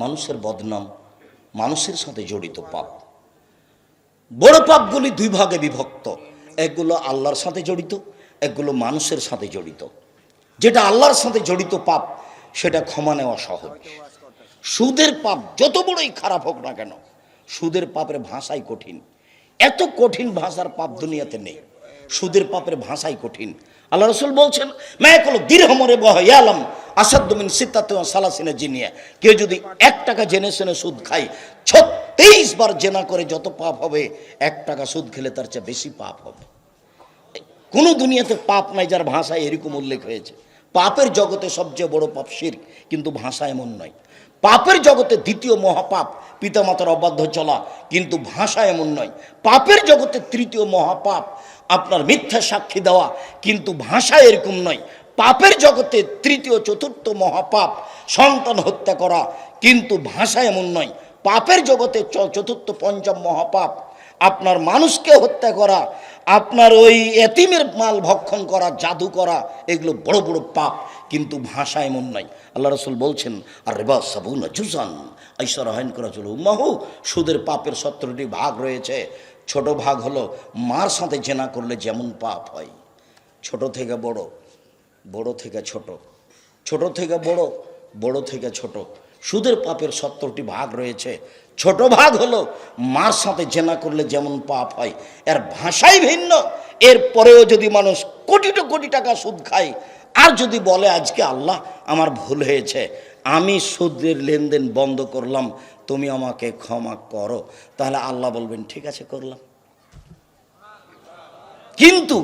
মানুষের বদনাম, মানুষের সাথে জড়িত পাপ। বড় পাপগুলি দুই ভাগে বিভক্ত, একগুলো আল্লাহর সাথে জড়িত, একগুলো মানুষের সাথে জড়িত। যেটা আল্লাহর সাথে জড়িত পাপ সেটা ক্ষমা নেওয়া সহজ। সুদের পাপ যত বড়ই খারাপ হোক না কেন, সুদের পাপের ভাষাই কঠিন। এত কঠিন ভাষার পাপ দুনিয়াতে নেই, সুদের পাপের ভাষাই কঠিন। আল্লাহ রসুল বলছেন, মায়াকুল দিরহমরে বহায়ালাম আসাদ্দমিন সিত্তাতে সালাসিনা জিনিয়া। কেউ যদি 1 টাকা জেনে শুনে সুদ খায়, 36 বার জেনা করে যত পাপ হবে, 1 টাকা সুদ খেলে তার চেয়ে বেশি পাপ হবে। কোনো দুনিয়াতে পাপ নাই যার ভাষায় এরকম উল্লেখ হয়েছে। পাপের জগতে সবচেয়ে বড় পাপ শিরক, কিন্তু ভাষা এমন নয়। পাপের জগতে দ্বিতীয় মহাপাপ পিতামাতার অবাধ্য চলা, কিন্তু ভাষা এমন নয়। পাপের জগতে তৃতীয় মহাপাপ আপনার মিথ্যা সাক্ষী দেওয়া, কিন্তু ভাষা এরকম নয়। পাপের জগতে তৃতীয় চতুর্থ মহাপাপ সন্তান হত্যা করা, কিন্তু ভাষা এমন নয়। পাপের জগতে চতুর্থ পঞ্চম মহাপাপ আপনার মানুষকে হত্যা করা, আপনার ওই এতিমের মাল ভক্ষণ করা, জাদু করা, এগুলো বড় বড় পাপ, কিন্তু ভাষা এমন নয়। আল্লাহ রসুল বলছেন, আর রেবা সাবুনা জুজান আইসার হাইন করা চলো মাহু। সুদের পাপের 17টি ভাগ রয়েছে। ছোট ভাগ হলো মার সাথে জেনা করলে যেমন পাপ হয়, ছোট থেকে বড়, বড় থেকে ছোট, ছোট থেকে বড়, বড় থেকে ছোট। সুদের পাপের 70টি ভাগ রয়েছে। ছোট ভাগ হলো মার সাথে জেনা করলে যেমন পাপ হয়, এর ভাষাই ভিন্ন। এর পরেও যদি মানুষ কোটি কোটি টাকা সুদ খায়, আর যদি বলে আজকে আল্লাহ আমার ভুল হয়েছে, আমি সুদের লেনদেন বন্ধ করলাম, তুমি আমাকে ক্ষমা করো, তাহলে আল্লাহ বলবেন ঠিক আছে করলাম। কিন্তু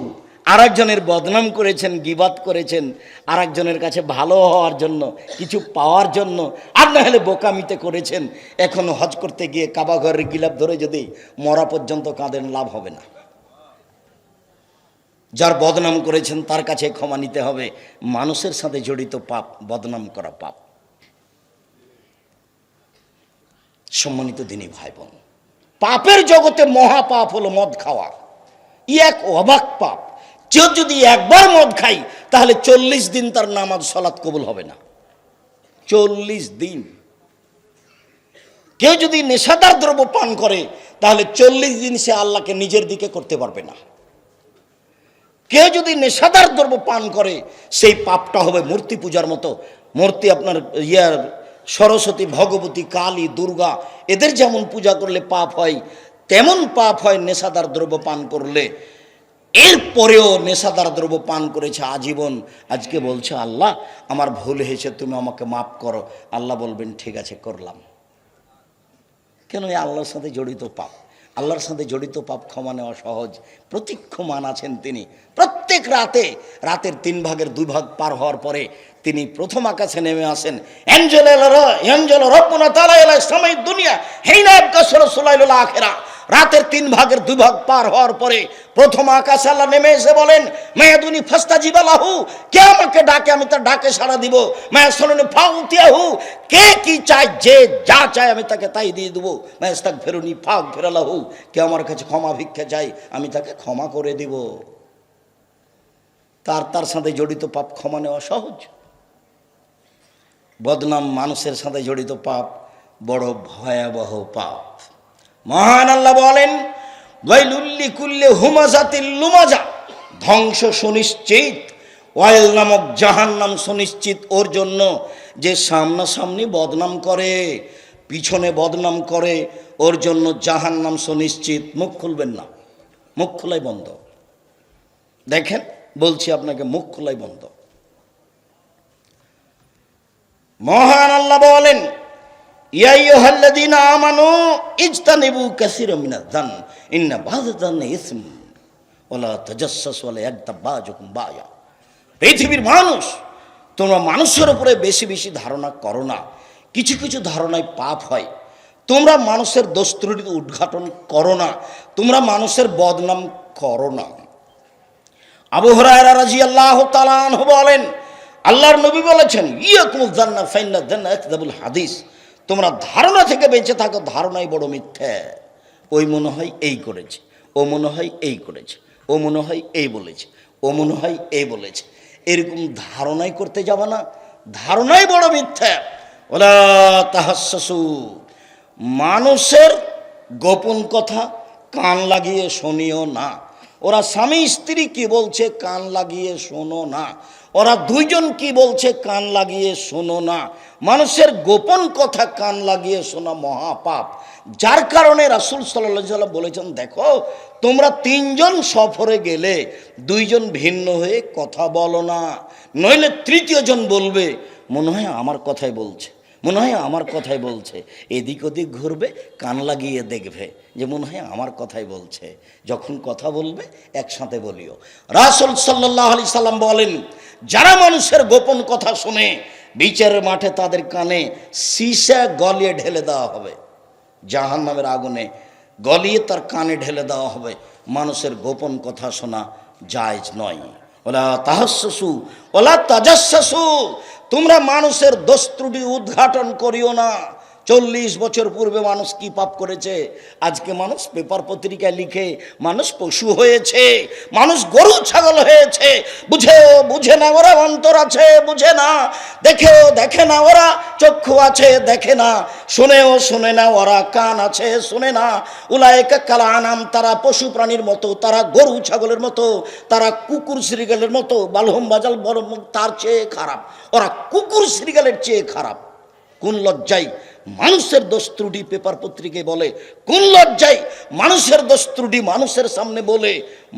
আরেকজনের বদনাম করেছেন, গীবাত করেছেন, আরেকজনের কাছে ভালো হওয়ার জন্য, কিছু পাওয়ার জন্য, আর না হলে বোকামিতে করেছেন। এখন হজ করতে গিয়ে কাবা ঘরের গিলাপ ধরে যদি মরা পর্যন্ত কাঁদেন, লাভ হবে না। যার বদনাম করেছেন তার কাছে ক্ষমা নিতে হবে। মানুষের সাথে জড়িত পাপ বদনাম করা পাপ। সম্মানিত দিনী ভাই বোন, পাপের জগতে মহাপাপ হলো মদ খাওয়া। এক অবাক পাপ। কেউ যদি একবার মদ খাই, তাহলে 40 দিন তার নামাজ সালাত কবুল হবে না। 40 দিন। কেউ যদি নেশাদার দ্রব্য পান করে, তাহলে 40 দিন সে আল্লাহকে নিজের দিকে করতে পারবে না। কেউ যদি নেশাদার দ্রব্য পান করে, সেই পাপটা হবে মূর্তি পূজার মতো। মূর্তি আপনার সরস্বতী, ভগবতী, কালী, দুর্গা, এদের যেমন পূজা করলে পাপ হয়, তেমন পাপ হয় নেশাদার দ্রব্য পান করলে। এরপরেও নেশাদার দ্রব্য পান করেছে আজীবন, আজকে বলছে আল্লাহ আমার ভুল হয়েছে, তুমি আমাকে মাফ করো। আল্লাহ বলবেন ঠিক আছে করলাম। কেন? এই আল্লাহর সাথে জড়িত পাপ। আল্লাহর সাথে জড়িত পাপ ক্ষমা নেওয়া সহজ। প্রতীক্ষমান আছেন তিনি। প্রত্যেক রাতের 3 ভাগের 2 ভাগ পার হওয়ার পরে তিনি প্রথম আকাশে নেমে আসেন। রাতের 3 ভাগের 2 ভাগ পার হওয়ার পরে প্রথম আকাশে আল্লাহ নেমে এসে বলেন, মায়াদুনি ফাস্তাজিবালাহু, কে আমাকে ডাকে আমি তার ডাকে সাড়া দিব। মায়াসনুনি ফাউতিয়াহু, কে কি চায়, যে যা চায় আমি তাকে তাই দিয়ে দেবো। মায়াস্তাগফিরুনি ফাগফিরালাহু, কে আমার কাছে ক্ষমা ভিক্ষা চায় আমি তাকে ক্ষমা করে দিব। তার সাথে জড়িত পাপ ক্ষমা নেওয়া সহজ। বদনাম মানুষের সাথে জড়িত পাপ বড় ভয়াবহ পাপ। মহান আল্লাহ বলেন, ওয়াইলুল লিকুল্লি হুমাজাতিল লুমাজা, ধ্বংস সুনিশ্চিত। ওয়াইল নামক জাহান্নাম সুনিশ্চিত ওর জন্য যে সামনাসামনি বদনাম করে, পিছনে বদনাম করে, ওর জন্য জাহান্নাম সুনিশ্চিত। মুখ খুলবেন না, মুখ খোলাই বন্ধ। দেখেন বলছি আপনাকে, মুখ খোলাই বন্ধ। মহান আল্লাহ বলেন, ইয়া আইয়ুহাল্লাযীনা আমানু ইজতানিবু কাসীরাম মিনাজ যান ইন্না বাযা যান্নি ইসম ওয়ালা তাজাসসাসু ওয়ালা ইয়াগতাব বাযুকুম বাযা। পৃথিবীর মানুষ, তোমরা মানুষের উপরে বেশি বেশি ধারণা করো না। কিছু কিছু ধারণায় পাপ হয়। তোমরা মানুষের দোষ ত্রুটি উদ্ঘাটন করো না। তোমরা মানুষের বদনাম করো না। আবু হুরায়রা রাদিয়াল্লাহু তাআলা আনহু বলেন, আল্লাহর নবী বলেছেন, ইয়াকুমুজ জান্নাহ ফাইন্নাজ জান্নাহ আকযাবুল হাদিস। তোমরা ধারণা থেকে বেঁচে থাকো, ধারণাই বড় মিথ্যা। ওই মনে হয় এই করেছে, ও মনে হয় এই করেছে, ও মনে হয় এই বলেছে, ও মনে হয় এই বলেছে, এরকম ধারণাই করতে যাবে না। ধারণাই বড় মিথ্যা। ওলা তাহাসসু, মানুষের গোপন কথা কান লাগিয়ে শুনিও না। ওরা স্বামী স্ত্রী কি বলছে কান লাগিয়ে শোনো না, ওরা দুইজন কি বলছে কান লাগিয়ে শোনো না। মানুষের গোপন কথা কান লাগিয়ে শোনা মহাপাপ। যার কারণে রাসূল সাল্লাল্লাহু আলাইহি ওয়াসাল্লাম বলেছেন, দেখো তোমরা তিনজন সফরে গেলে দুইজন ভিন্ন হয়ে কথা বলো না, নইলে তৃতীয় জন বলবে মনে হয় আমার কথাই বলছে, মনে হয় আমার কথাই বলছে, এদিক ওদিক ঘুরবে, কান লাগিয়ে দেখবে যে মনে হয় আমার কথাই বলছে। যখন কথা বলবে একসাথে বলিও। রাসূল সাল্লাল্লাহু আলাইহি সাল্লাম বলেন, যারা মানুষের গোপন কথা শুনে বিচারের মাঠে তাদের কানে সীসা গলিয়ে ঢেলে দেওয়া হবে, জাহান্নামের আগুনে গলিয়ে তার কানে ঢেলে দেওয়া হবে। মানুষের গোপন কথা শোনা জায়েজ নয়। ওলা তাহাসসু ওলা তাজাসসু, তোমরা মানুষের দোষ ত্রুটি উদ্ঘাটন করিও না। 40 বছর পূর্বে মানুষ কি পাপ করেছে, আজকে মানুষ পেপার পত্রিকায় লিখে মানুষ পশু হয়েছে, মানুষ গরু ছাগল হয়েছে। বুঝেও বুঝে না ওরা অন্তর আছে, বুঝে না। দেখেও দেখে না ওরা চক্ষু আছে, দেখে না। শুনেও শুনে না ওরা কান আছে, শুনে না। উলায়েকা কাল আনাম, তারা পশু প্রাণীর মতো, তারা গরু ছাগলের মতো, তারা কুকুর শ্রীগালের মতো। বালহুম বাজাল বরং তার চেয়ে খারাপ, ওরা কুকুর শ্রীগালের চেয়ে খারাপ। কোন লজ্জায় মানুষের দোষ ত্রুটি পেপার পত্রিকায় বলে, কোন লজ্জায় মানুষের দোষ ত্রুটি মানুষের সামনে বলে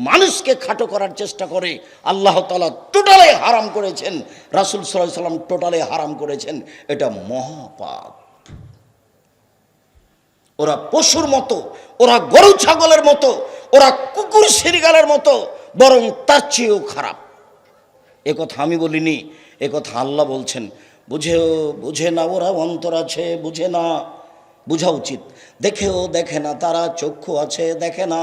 মানুষকে খাটো করার চেষ্টা করে। আল্লাহ তাআলা টোটালি হারাম করেছেন, রাসূল সাল্লাল্লাহু আলাইহি সাল্লাম টোটালি হারাম করেছেন। এটা মহাপাপ। ওরা পশুর মতো, ওরা গরু ছাগলের মতো, ওরা কুকুর শ্রীগালের মতো, বরং তার চেয়েও খারাপ। এ কথা আমি বলিনি, এ কথা আল্লাহ বলছেন। বুঝেও বুঝে না ওরা অন্তর আছে, বুঝে না, বুঝা উচিত। দেখেও দেখে না তারা চক্ষু আছে, দেখে না,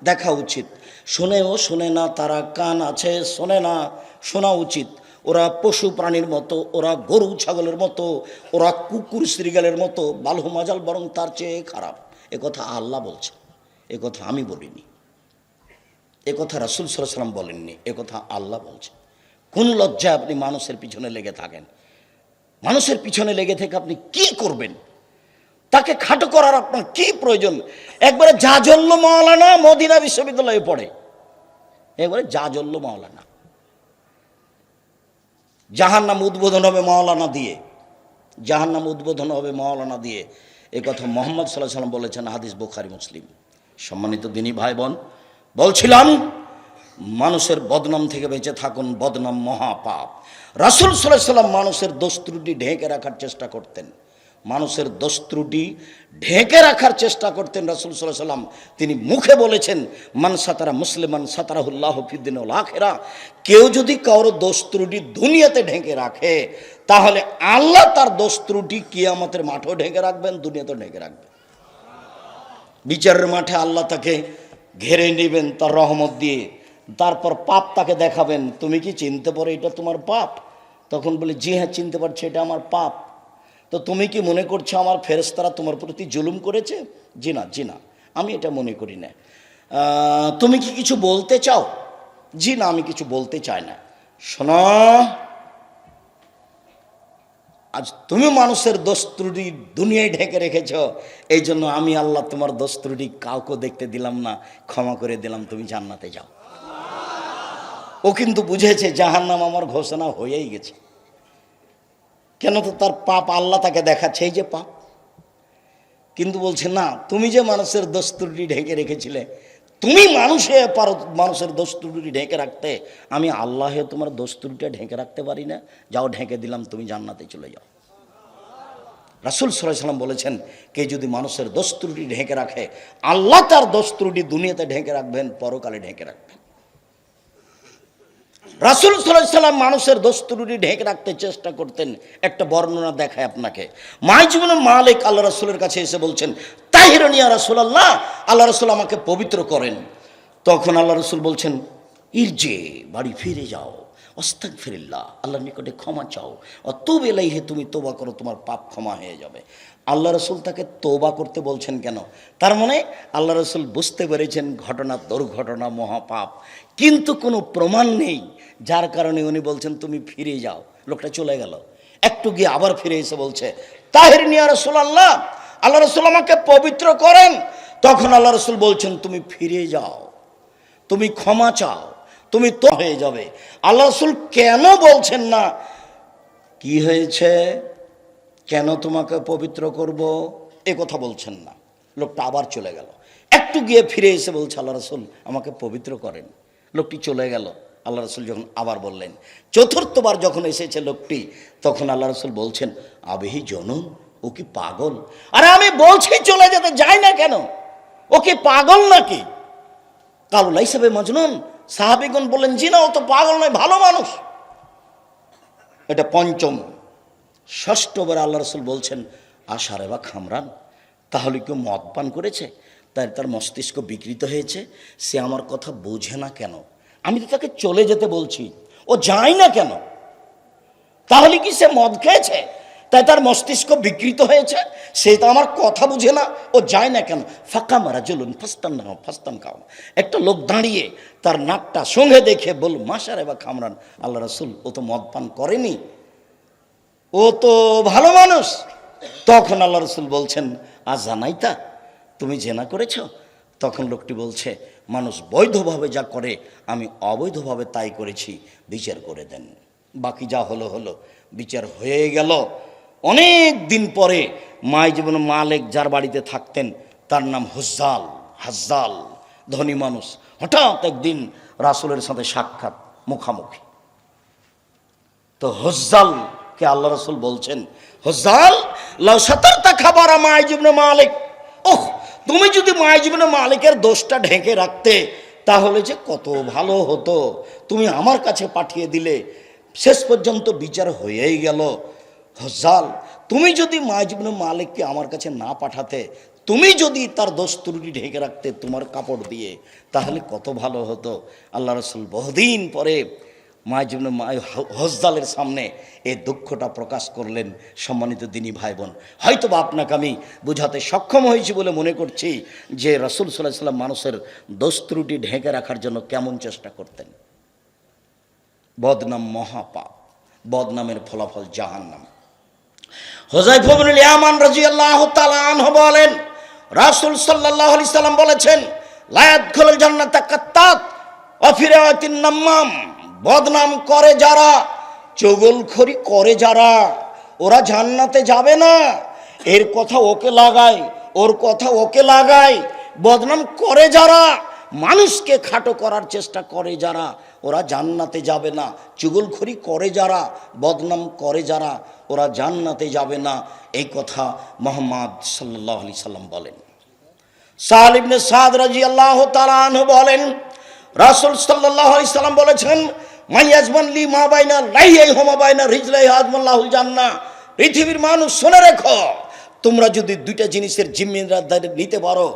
দেখা উচিত। শুনেও শুনে না তারা কান আছে, শোনে না, শোনা উচিত। ওরা পশু প্রাণীর মতো, ওরা গরু ছাগলের মতো, ওরা কুকুর শ্রীগালের মতো। বালহু মাজাল বরং তার চেয়ে খারাপ। এ কথা আল্লাহ বলছে, এ কথা আমি বলিনি, এ কথা রাসূল সাল্লাল্লাহু আলাইহি ওয়াসাল্লাম বলেননি, এ কথা আল্লাহ বলছে। কোন লজ্জায় আপনি মানুষের পিছনে লেগে থাকেন? মানুষের পিছনে লেগে থেকে আপনি কি করবেন? তাকে খাটো করার আপনার কি প্রয়োজন? একবারে জাজল্য মাওলানা মদিনা বিশ্ববিদ্যালয়ে পড়ে, একবারে জাজল্য মাওলানা। জাহান্নাম উদ্বোধন হবে মাওলানা দিয়ে, জাহান্নাম উদ্বোধন হবে মাওলানা দিয়ে। এ কথা মুহাম্মদ সাল্লাল্লাহু আলাইহি ওয়াসাল্লাম বলেছেন, হাদিস বুখারী মুসলিম। সম্মানিত দিনী ভাই বোন, বলছিলাম মানুষের বদনাম থেকে বেঁচে থাকুন, বদনাম মহাপাপ। রাসূল সাল্লাল্লাহু আলাইহি ওয়াসাল্লাম মানুষের দোষ ত্রুটি ঢেকে রাখার চেষ্টা করতেন, মানুষের দোষ ত্রুটি ঢেকে রাখার চেষ্টা করতেন রাসূল সাল্লাল্লাহু আলাইহি ওয়াসাল্লাম। তিনি মুখে বলেছেন, মান সাতারা মুসলিমান সাতারাহুল্লাহু ফিদ-দুনিয়া ওয়াল আখিরা। কেউ যদি কারো দোষ ত্রুটি দুনিয়াতে ঢেকে রাখে, তাহলে আল্লাহ তার দোষ ত্রুটি কিয়ামতের মাঠেও ঢেকে রাখবেন, দুনিয়াতেও ঢেকে রাখবেন। বিচারের মাঠে আল্লাহ তাকে ঘেরে নেবেন তার রহমত দিয়ে, তারপর পাপ তাকে দেখাবেন। তুমি কি চিনতে পারো এটা তোমার পাপ? তখন বলে, জি হ্যাঁ চিনতে পারছি, এটা আমার পাপ। তো তুমি কি মনে করছো আমার ফেরেশতারা তোমার প্রতি জুলুম করেছে? জি না, জি না, আমি এটা মনে করি না। তুমি কি কিছু বলতে চাও? জি না, আমি কিছু বলতে চাই না। শোনো, আজ তুমি মানুষের দোষ ত্রুটি দুনিয়ায় ঢেকে রেখেছ, এই জন্য আমি আল্লাহ তোমার দোষ ত্রুটি কাউকে দেখতে দিলাম না, ক্ষমা করে দিলাম, তুমি জান্নাতে যাও। ও কিন্তু বুঝেছে জাহান্নাম আমার ঘোষণা হয়েই গেছে। কেন? তো তার পাপ আল্লাহ তাকে দেখাচ্ছে, এই যে পাপ। কিন্তু বলছে না, তুমি যে মানুষের দোষ ত্রুটি ঢেকে রেখেছিলে, তুমি মানুষের দোষ ত্রুটি ঢেকে রাখতে, আমি আল্লাহ তোমার দোষ ত্রুটিটা ঢেকে রাখতে পারি না। যাও, ঢেকে দিলাম, তুমি জান্নাতে চলে যাও। রাসূল সাল্লাল্লাহু আলাইহি ওয়াসাল্লাম বলেছেন, কে যদি মানুষের দোষ ত্রুটি ঢেকে রাখে, আল্লাহ তার দোষ ত্রুটি দুনিয়াতে ঢেকে রাখবেন, পরকালে ঢেকে রাখবেন। রাসূল সাল্লাল্লাহু আলাইহি ওয়াসাল্লাম মানুষের দোষ ত্রুটি ঢেকে রাখতে চেষ্টা করতেন। একটা বর্ণনা দেখায় আপনাকে। মাইজ ইবনে মালিক আল্লাহ রাসূলের কাছে এসে বলছেন, তাহিরুনি ইয়া রাসূলুল্লাহ, আল্লাহ রাসূল আমাকে পবিত্র করেন। তখন আল্লাহ রাসূল বলছেন, ইরজি, বাড়ি ফিরে যাও, আস্তাগফিরুল্লাহ, আল্লাহর নিকটে ক্ষমা চাও, অতুব ইলাইহি, তুমি তওবা করো, তোমার পাপ ক্ষমা হয়ে যাবে। আল্লাহ রাসূল তাকে তওবা করতে বলছেন কেন? তার মানে আল্লাহ রাসূল বুঝতে পেরেছেন ঘটনা দুর্ঘটনা, মহাপাপ, কিন্তু কোনো প্রমাণ নেই, যার কারণে উনি বলছেন তুমি ফিরে যাও। লোকটা চলে গেল, একটু গিয়ে আবার ফিরে এসে বলছে, তাহিরিনী ইয়া রাসূলুল্লাহ, আল্লাহ রাসূল আমাকে পবিত্র করেন। তখন আল্লাহ রাসূল বলছেন, তুমি ফিরে যাও, তুমি ক্ষমা চাও, তুমি তো হয়ে যাবে। আল্লাহ রাসূল কেন বলছেন না কি হয়েছে, কেন তোমাকে পবিত্র করব, এ কথা বলছেন না। লোকটা আবার চলে গেল। একটু গিয়ে ফিরে এসে বলছে, আল্লাহ রাসূল আমাকে পবিত্র করেন। লোকটি চলে গেল। আল্লাহ রাসূল যখন আবার বললেন, চতুর্থবার যখন এসেছে লোকটি, তখন আল্লাহ রাসূল বলছেন, আবিহি জনুন, ও কি পাগল? আরে আমি বলছি চলে যেতে, যাই না কেন? ও কি পাগল নাকি? কালু লাইসা বিমাজনুন। সাহাবীগণ বললেন, জি না, ও তো পাগল নয়, ভালো মানুষ। এটা পঞ্চম। ষষ্ঠবার আল্লাহ রাসূল বলছেন, আশারে বা খামরান, তাহলে কেউ মদ পান করেছে, তাই তার মস্তিষ্ক বিকৃত হয়েছে, সে আমার কথা বোঝে না কেন? আমি তো তাকে চলে যেতে বলছি, ও যায় না কেন? তাহলে কি সে মদ খেয়েছে, তাই তার মস্তিষ্ক বিকৃত হয়েছে, সে তো আমার কথা বুঝে না, ও যায় না কেন? ফাঁকা মারা জলুন ফাস্তান খাও। একটা লোক দাঁড়িয়ে তার নাকটা সঙ্গে দেখে বল, মাশারে বা খামরান, আল্লাহ রাসূল ও তো মদ পান করেনি, ও তো ভালো মানুষ। তখন আল্লাহ রাসূল বলছেন, আজ জানাইতা, তুমি জেনা করেছ? তখন লোকটি বলছে, মানুষ বৈধভাবে যা করে আমি অবৈধভাবে তাই করেছি, বিচার করে দেন। বাকি যা হলো হলো, বিচার হয়ে গেল। অনেক দিন পরে মাইজ ইবনে মালিক যার বাড়িতে থাকতেন, তার নাম হাজ্জাল, ধনী মানুষ। হঠাৎ একদিন রাসূলের সাথে সাক্ষাৎ, মুখামুখি। তো হজ্জালকে আল্লাহ রাসূল বলছেন, হজ্জাল, লাউ সাতারতা খাবারা মাইজ ইবনে মালিক, ওহ, তুমি যদি মাইজ ইবনে মালিকের দোষটা ঢেকে রাখতে, তাহলে যে কত ভালো হতো। তুমি আমার কাছে পাঠিয়ে দিলে, শেষ পর্যন্ত বিচার হয়েই গেল। হজ্জাল, তুমি যদি মাইজ ইবনে মালিককে আমার কাছে না পাঠাতে, তুমি যদি তার দোষ ত্রুটি ঢেকে রাখতে তোমার কাপড় দিয়ে, তাহলে কত ভালো হতো। আল্লাহ রাসূল বহুদিন পরে হজ্জালের সামনে এই দুঃখটা প্রকাশ করলেন। সম্মানিত দিনী ভাই বোন, হয়তো বা আপনাকে আমি বোঝাতে সক্ষম হয়েছি বলে মনে করছি যে রাসূল সাল্লাল্লাহু আলাইহি ওয়াসাল্লাম মানুষের দোষ ত্রুটি ঢেকে রাখার জন্য কেমন চেষ্টা করতেন। বদনাম মহাপাপ, বদনামের ফলাফল জাহান্নাম। হুযায়ফা ইবনুল ইয়ামান রাদিয়াল্লাহু তাআলা আনহু বলেন, রাসূল সাল্লাল্লাহু আলাইহি সাল্লাম বলেছেন, লা ইয়াদখুলুল জান্নাতা কাত্তাত ওয়া ফি রাওয়াতিন নাম্মাম, বদনাম করে যারা, চগলখড়ি করে যারা, ওরা জান্নাতে যাবে না। এর কথা ওকে লাগায়, ওর কথা ওকে লাগায়। বদনাম করে যারা, মানুষকে খাটো করার চেষ্টা করে যারা, ওরা জান্নাতে যাবে না। চুগলখড়ি করে যারা, বদনাম করে যারা, ওরা জান্নাতে যাবে না। এই কথা মুহাম্মদ সাল্লাল্লাহু আলাইহি সাল্লাম বলেন। সাহল ইবনে সাদ রাদিয়াল্লাহু তাআলা আনহু বলেন, রাসূল সাল্লাল্লাহু আলাইহি সাল্লাম বলেছেন, মাইয়াজমান লি মা বাইনা লাইহি ওয়া মা বাইনা রিজলাই আজমাল্লাহুল জান্নাহ। পৃথিবীর মানুষ শুনে রেখো, তোমরা যদি দুইটা জিনিসের জিম্মেদারি নিতে পারো,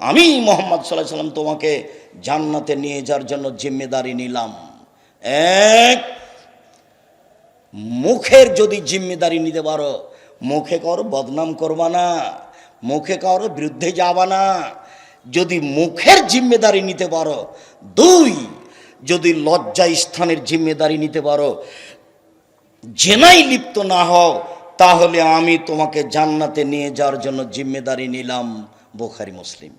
আমি মুহাম্মদ সাল্লাল্লাহু আলাইহি সাল্লাম তোমাকে জান্নাতে নিয়ে যাওয়ার জন্য জিম্মেদারি নিলাম। এক, মুখের যদি জিম্মেদারি নিতে পারো, মুখে কারো বদনাম করবা না, মুখে কারো বিরুদ্ধে যাবা না, যদি মুখের জিম্মেদারি নিতে পারো। দুই, যদি লজ্জা স্থানের জিম্মেদারি নিতে পারো, জেনায় লিপ্ত না হও, তাহলে আমি তোমাকে জান্নাতে নিয়ে যাওয়ার জন্য জিম্মেদারি নিলাম। বুখারী মুসলিম।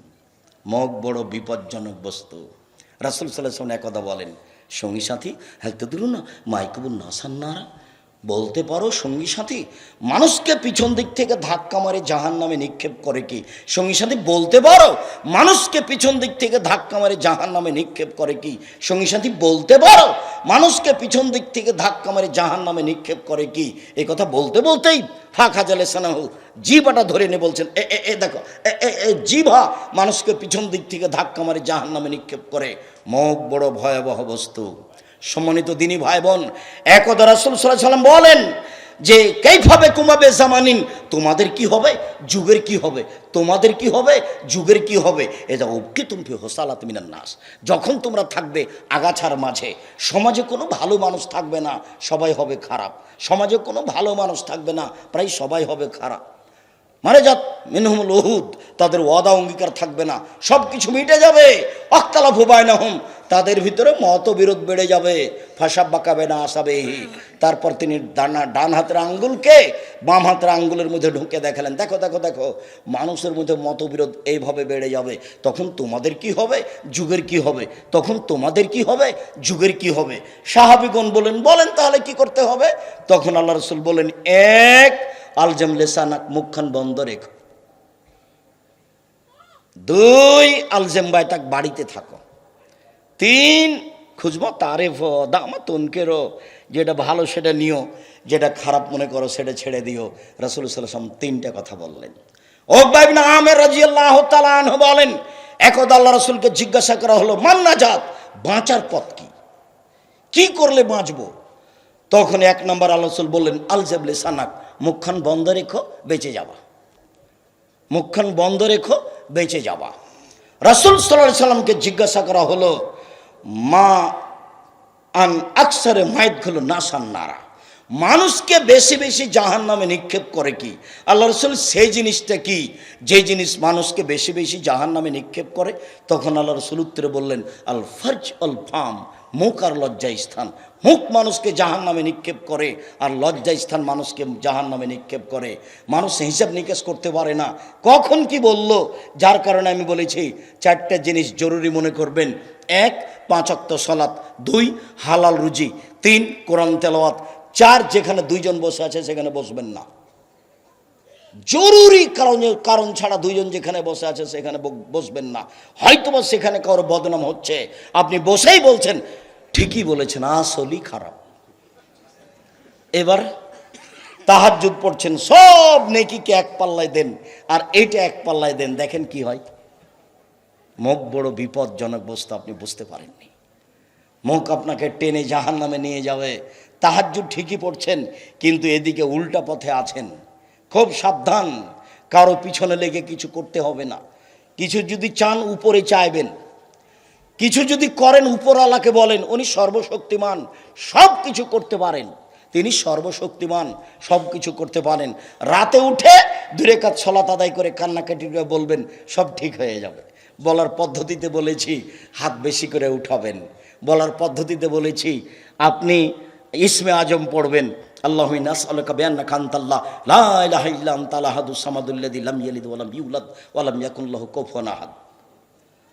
মুখ বড় বিপজ্জনক বস্তু। রাসূল সাল্লাল্লাহু আলাইহি ওয়াসাল্লাম একদা বলেন, সঙ্গী সাথী হেলতে দিল না মাইকুবুল নাসান্নারা, বলতে পারো সঙ্গী সাথী মানুষকে পিছন দিক থেকে ধাক্কা মারে জাহান্নামে নিক্ষেপ করে কি? সঙ্গী সাথী বলতে পারো মানুষকে পিছন দিক থেকে ধাক্কা মারে জাহান্নামে নিক্ষেপ করে কি? সঙ্গী সাথী বলতে পারো মানুষকে পিছন দিক থেকে ধাক্কা মারে জাহান্নামে নিক্ষেপ করে কি? এই কথা বলতে বলতেই ফাঁকা জালে সানাহু, জিভাটা ধরে নিয়ে বলছেন, দেখো জিভা মানুষকে পিছন দিক থেকে ধাক্কা মারে জাহান্নামে নিক্ষেপ করে। মুখ বড় ভয়াবহ বস্তু। সম্মানিত দিনী ভাই বোন, একদা রাসূল সাল্লাল্লাহু আলাইহি ওয়াসাল্লাম বলেন যে কাইফাবে কুমাবে জামানিন, তোমাদের কি হবে, যুগের কি হবে, তোমাদের কি হবে, যুগের কি হবে। এটা উবকি তুমি হোসালাত মিনান নাস, যখন তোমরা থাকবে আগাছার মাঝে, সমাজে কোনো ভালো মানুষ থাকবে না, সবাই হবে খারাপ। সমাজে কোনো ভালো মানুষ থাকবে না, প্রায় সবাই হবে খারাপ। মানে যাত মিনহুমুল উহুদ, তাদের ওয়াদা অঙ্গীকার থাকবে না, সব কিছু মিটে যাবে। আখতালাফু বাইনাহুম, তাদের ভিতরে মতবিরোধ বেড়ে যাবে। ফাঁসা বাঁকাবে না আসাবে। তারপর তিনি ডান হাতের আঙ্গুলকে বাম হাতের আঙ্গুলের মধ্যে ঢুকে দেখালেন, দেখো দেখো দেখো, মানুষের মধ্যে মতবিরোধ এইভাবে বেড়ে যাবে। তখন তোমাদের কি হবে, যুগের কি হবে? তখন তোমাদের কি হবে, যুগের কি হবে? সাহাবীগণ বলেন তাহলে কি করতে হবে? তখন আল্লাহ রাসূল বলেন, এক, আলজাম লিসানাক, মুখখান বন্ধ রেখো। দুই, আলজাম বাইতাক, বাড়িতে থাকো। তিন, খুঁজবো তারিফ দামা তনকেরও, যেটা ভালো সেটা নিও, যেটা খারাপ মনে করো সেটা ছেড়ে দিও। রাসূল সাল্লাল্লাহু আলাইহি ওয়াসাল্লাম তিনটা কথা বললেন। উকবা ইবনে আমির রাদিয়াল্লাহু তাআলা আনহু বলেন, একদা আল্লাহ রাসূলকে জিজ্ঞাসা করা হলো, মান নাজাত, বাঁচার পথ কি, কি করলে বাঁচবো? তখন এক নম্বর আল্লাহ রাসূল বললেন, আলজাম লিসানাক, মুখখান বন্ধ রেখো, বেঁচে যাবা। মুখখান বন্ধ রেখো, বেঁচে যাবা। রাসূল সাল্লাল্লাহু আলাইহি সাল্লামকে জিজ্ঞাসা করা হলো, মা আন আকসারে মাইদগুলো নাসান নারা, মানুষকে বেশি বেশি জাহান্নামে নিক্ষেপ করে কি? আল্লাহ রাসূল সেই জিনিসটা কি যে জিনিস মানুষকে বেশি বেশি জাহান্নামে নিক্ষেপ করে? তখন আল্লাহ রাসূল উত্তরে বললেন, আল ফারজ আল ফাম, মুখ আর লজ্জা স্থান। মুখ মানুষকে জাহান্নামে নিক্ষেপ করে, আর লজ্জা স্থান মানুষকে জাহান্নামে নিক্ষেপ করে। মানুষ হিসাব নিকেশ করতে পারে না কখন কি বলল। যার কারণে আমি বলেছি চারটা জিনিস জরুরি মনে করবেন। এক, 5 ওয়াক্ত সালাত। দুই, হালাল রুজি। তিন, কোরআন তেলাওয়াত। চার, যেখানে দুইজন বসে আছে সেখানে বসবেন না। জরুরি কারণ ছাড়া দুইজন যেখানে বসে আছে সেখানে বসবেন না। হয়তোবা সেখানে কারো বদনাম হচ্ছে, আপনি বসেই বলছেন ঠিকই বলেছেন, আসলেই খারাপ। এবার তাহাজ্জুদ পড়ছেন, সব নেকিকে এক পাল্লায় দেন আর এইটা এক পাল্লায় দেন, দেখেন কি হয়। মুখ বড় বিপজ্জনক বস্তু, আপনি বুঝতে পারেননি। মুখ আপনাকে টেনে জাহান্নামে নিয়ে যাবে। তাহাজ্জুদ ঠিকই পড়ছেন, কিন্তু এদিকে উল্টা পথে আছেন। খুব সাবধান, কারো পিছনে লেগে কিছু করতে হবে না। কিছু যদি চান উপরে চাইবেন, কিছু যদি করেন উপরওয়ালাকে বলেন, উনি সর্বশক্তিমান, সব কিছু করতে পারেন। তিনি সর্বশক্তিমান, সব কিছু করতে পারেন। রাতে উঠে 2 রাকাত সালাত আদায় করে কান্নাকাটি করে বলবেন, সব ঠিক হয়ে যাবে। বলার পদ্ধতিতে বলেছি হাত বেশি করে উঠাবেন। বলার পদ্ধতিতে বলেছি আপনি ইসমে আজম পড়বেন, আল্লাহু নাসআলুকা বিআন্নাকা আনতাল্লাহ লা ইলাহা ইল্লা আনতা আল-আহাদুস সামাদুল্লাযী লাম ইয়ালিদ ওয়া লাম ইউলাদ ওয়া লাম ইয়াকুল লাহু কুফুয়ান আহাদ।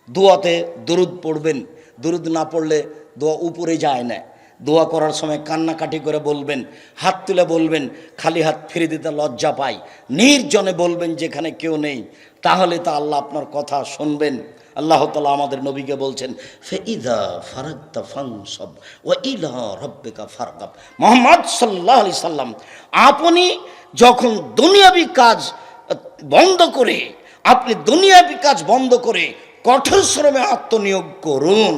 দোয়াতে দরুদ পড়বেন। দরুদ না পড়লে দোয়া উপরে যায় না। দোয়া করার সময় কান্নাকাটি করে বলবেন, হাত তুলে বলবেন, খালি হাত ফিরে দিতে লজ্জা পাই। নির্জনে বলবেন যেখানে কেউ নেই, তাহলে তা আল্লাহ আপনার কথা শুনবেন। আল্লাহ তাআলা আমাদের নবীকে বলছেন, ফাইযা ফারাগতা ফানসাব ওয়া ইলা রাব্বিকা ফারগাব। মুহাম্মদ সাল্লাল্লাহু আলাইহি সাল্লাম, আপনি যখন দুনিয়াবি কাজ বন্ধ করে, আপনি দুনিয়াবি কাজ বন্ধ করে কঠোর শ্রমে আত্মনিয়োগ করুন।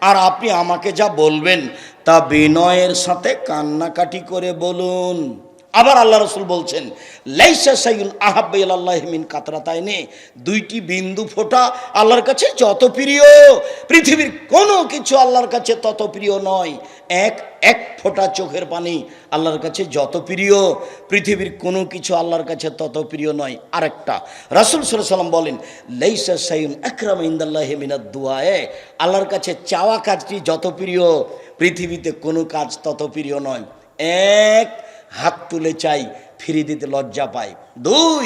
আর আপনি আমাকে যা বলবেন তা বিনয়ের সাথে কান্নাকাটি করে বলুন। আবার আল্লাহ রাসূল বলছেন, লাইসা শাইউন আহাব্বা ইলাল্লাহি মিন কাতরাতাইনি, 2টি বিন্দু ফোঁটা আল্লাহর কাছে যত প্রিয়, পৃথিবীর কোনো কিছু আল্লাহর কাছে তত প্রিয় নয়। এক ফোঁটা চোখের পানি আল্লাহর কাছে যত প্রিয়, পৃথিবীর কোনো কিছু আল্লাহর কাছে তত প্রিয় নয়। আরেকটা রাসূল সাল্লাল্লাহু আলাইহি ওয়াসাল্লাম বলেন, লাইসা শাইউন আকরামু ইনদাল্লাহি মিনাদ দুআয়ে, আল্লাহর কাছে চাওয়া কাজটি যত প্রিয়, পৃথিবীতে কোনো কাজ তত প্রিয় নয়। এক, হাত তুলে চাই, ফিরিয়ে দিতে লজ্জা পায়। 2,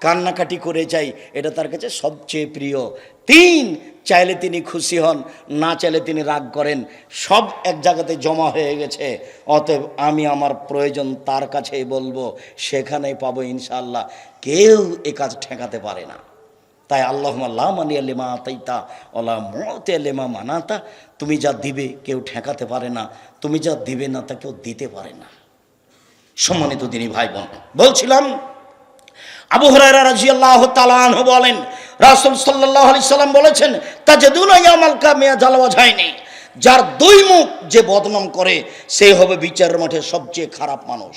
কান্নাকাটি করে চাই, এটা তার কাছে সবচেয়ে প্রিয়। 3, চাইলে তিনি খুশি হন, না চাইলে তিনি রাগ করেন। সব এক জায়গাতে জমা হয়ে গেছে। অতএব আমি আমার প্রয়োজন তার কাছেই বলবো, সেখানেই পাবো ইনশাআল্লাহ। কেউ এ কাজ ঠেকাতে পারে না। তাই আল্লাহুম্মা লা মানিয়া লিমা আতাইতা ওয়ালা মুতিয়া লিমা মানাতা, তুমি যা দিবে কেউ ঠেকাতে পারে না, তুমি যা দিবে না তা কেউ দিতে পারে না। সম্মানিত দিনী ভাই বোন, বলছিলাম আবু হুরায়রা রাদিয়াল্লাহু তাআলা আনহু বলেন, রাসূল সাল্লাল্লাহু আলাইহি সাল্লাম বলেছেন, তাজাদুনা ইয়ামাল কিয়ামা জালওয়া যায়নি, যার 2 মুখ যে বদনাম করে সে হবে বিচারের মাঠে সবচেয়ে খারাপ মানুষ।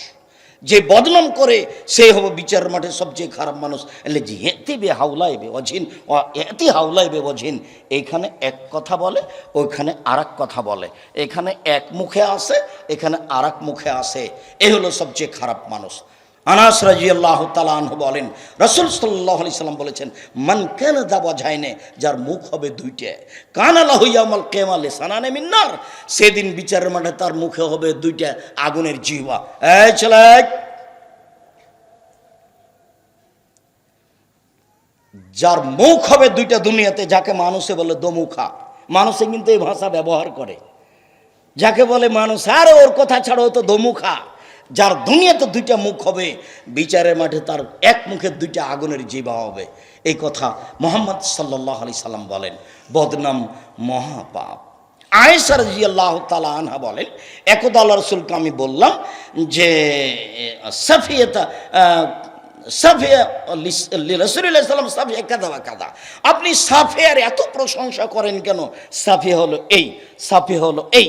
যে বদনাম করে সে হবে বিচারের মাঠে সবচেয়ে খারাপ মানুষ। এইখানে এক কথা বলে, ওইখানে আরেক কথা বলে। এখানে এক মুখে আসে, এখানে আরেক মুখে আসে। এই হলো সবচেয়ে খারাপ মানুষ। আনাস রাদিয়াল্লাহু তাআলা আনহু বলেন, রাসূল সাল্লাল্লাহু আলাইহি সাল্লাম বলেছেন, মান কানা যা ওয়াজহাইনে, যার মুখ হবে দুইটা, কানা লাহু ইয়াউমাল কিয়ামা লিসানানে মিন নার, সেদিন বিচারের মাঠে তার মুখে হবে দুইটা আগুনের জিহ্বা। এই ছেলে, যার মুখ হবে দুইটা দুনিয়াতে, যাকে মানুষে বলে দমুখা, মানুষে কিন্তু এই ভাষা ব্যবহার করে, যাকে বলে মানুষ আর ওর কথা ছাড়া তো দমুখা, যার দুনিয়াতে দুইটা মুখ হবে, বিচারের মাঠে তার এক মুখের দুইটা আগুনের জিহ্বা হবে। এই কথা মুহাম্মদ সাল্লাল্লাহু আলাইহি সাল্লাম বলেন। বদনাম মহাপাপ। আয়েশা রাদিয়াল্লাহু তাআলা আনহা বলেন, একদা আল্লাহ রাসূলকে আমি বললাম যে সাফিয়া রাসূলুল্লাহ সাল্লাল্লাহু আলাইহি ওয়াসাল্লাম সাফিয়া কাদা বা কাদা, আপনি সাফিয়ার এত প্রশংসা করেন কেন? সাফিয়া হলো এই, সাফিয়া হলো এই।